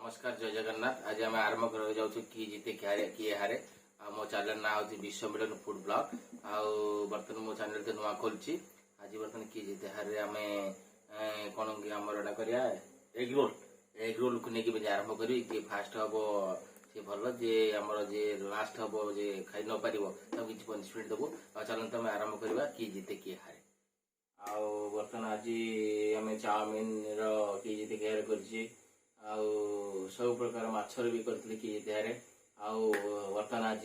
नमस्कार जय जगन्नाथ। आज आम आरंभ कर जाऊँ कि जीते किए हारे मो चैनल ना हूँ विश्व मिलन फूड ब्लॉग। बर्तमान मो चैनल तो नुआ खोलची। आज बर्तमान किए जीते हारे आम कौन आमर एटा करिया एग रोल को लेकिन आरंभ करी जे फास्ट हम सी भल जे आमर जे लास्ट हम जे खाई न पार किसी पनिशमेंट देवु। चलते आम आरंभ करवा किए जीते किए हारे। बर्तमान आज आम चाउमिन किए जीते किए हारे कर सब प्रकार माछर भी करते किए जीते बर्तमान आज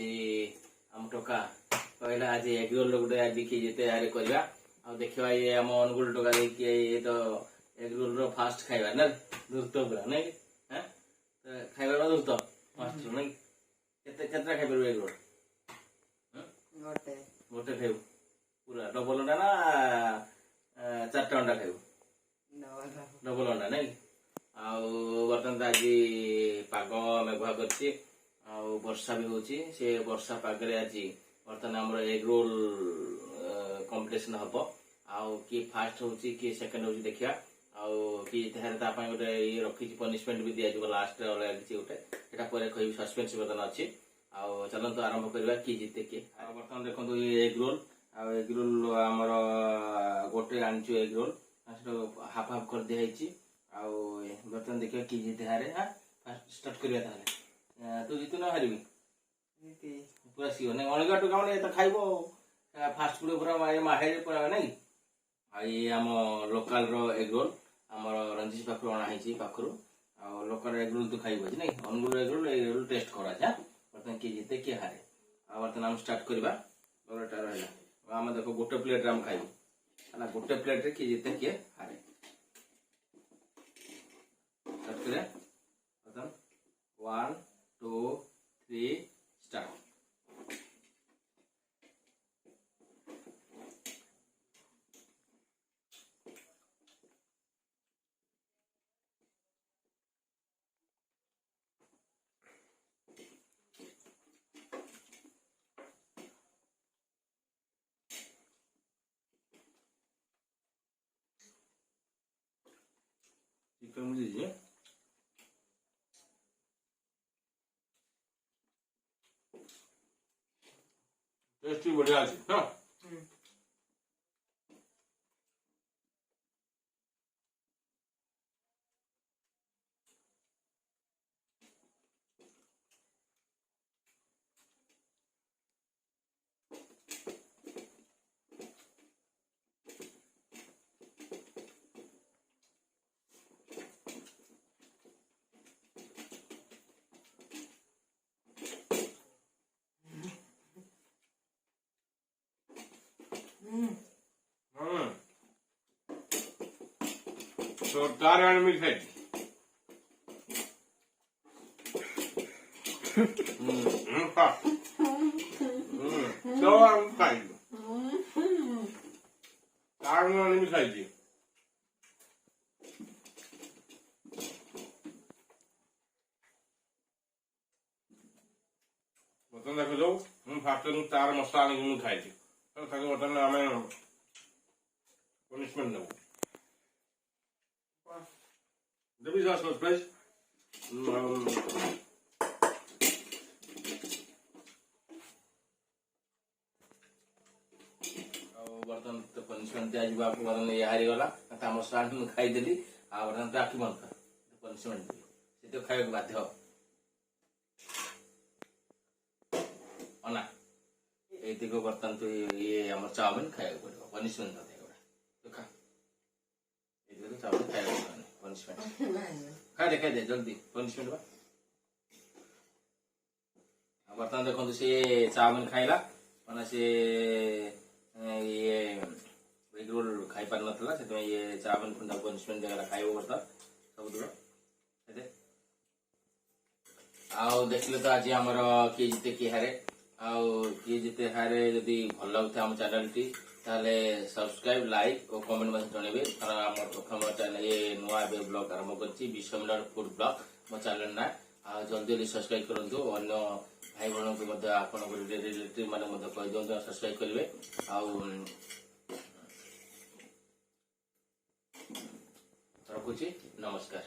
आम टोका कहला आज एग रोल गोटे आज किए जीते हारे करवा देखा ये आम अनुगुल टोका देखिए ये तो एग रोल फास्ट खाइबा ना द्रुत पूरा नहीं खाइबा द्रुत फास्ट नहीं केतरा खाई पार एग रोल गोटे खाइबू पूरा डबल अंडा ना चारटा अंडा खाइबू डबल अंडा नहीं बर्तमान आज पाग मेघुआ कर वर्षा भी होची से वर्षा पागरे आज बर्तमान आम एग रोल कॉम्पिटिशन हम कि फास्ट होची कि सेकंड होची देखिया कि गोटे ये रखी पनिशमेंट भी दिया लास्ट किसी गोटे सेटा कह सस्पेंस बर्तमान अच्छी चलते आरंभ करवा कि जीते किए। बर्तमान देखो एग रोल आमर गोटे आनी एग रोल हाफ हाफ कर दिखाई बर्तमान देखिए कि जीते हारे। हाँ फास्ट स्टार्ट करिया तू जीतु ना हारबी पूरा सिओर नहीं अलग टोका मैंने खाइब फास्ट फुड पूरा माहे पूरा नहीं ये आम लोकाल एग रोल आमर Ranjit पाखु Anai पाखु local egg roll तू खाइब नहीं अनुगुल एग रोल टेस्ट करा। बर्तमान किए जीते किए हारे बर्तमान आम स्टार्ट करवा रहा आम देख गोटे प्लेट आम खाइबू गोटे प्लेट किए जीते किए हारे स्टार्ट करें। 1 2 3 स्टार्ट। चिकन मुझे दीजिए टेस्टी बढ़िया अच्छी। हाँ so तार में खाई तो हम खाई तार में खाई बर्तन देख जो फास्ट तार मसला नहीं खाई बर्तन आम पनिशमेंट देव देवी सरप्राइज बर्तमान तो पनिशमेंट दिया बर्तमान ये हारीगला आम स्टार्ट मुझे खाईदेली बर्तमान तो आखि बंद कर पनिशमेंट दी तो खाइबा बाध्य अना ये बर्तमान तो ये आम चाउमिन खाया पड़ो पनिशमेंट तो खा ये चाउमिन खाया पनिशमेंट खाई दे जल्दी पनिशमेंट बर्तमान देखो सी चाउमिन खाइला मैंने सी ये एग रोल खाई पार नाला से ये चाउमिन खुंदा पनिशमेंट देगा खाइब बर्तमान सब दूर देखिले तो आज आमर किए जीते किए हारे किए जीते हारे जदि भल लगुता आम चैनल टी ताले सब्सक्राइब लाइक और कमेंट में जनइबे आम प्रथम चैनल ये नुआ ब्लॉग आरंभ कर विश्व मिलन फूड ब्लॉग मो चैनल ना जल्दी जल्दी सब्सक्राइब करूँ अन्य भाई बहन को आप रिलेटिव मैंने कह दिखाँ सब्सक्राइब करेंगे रखुची नमस्कार।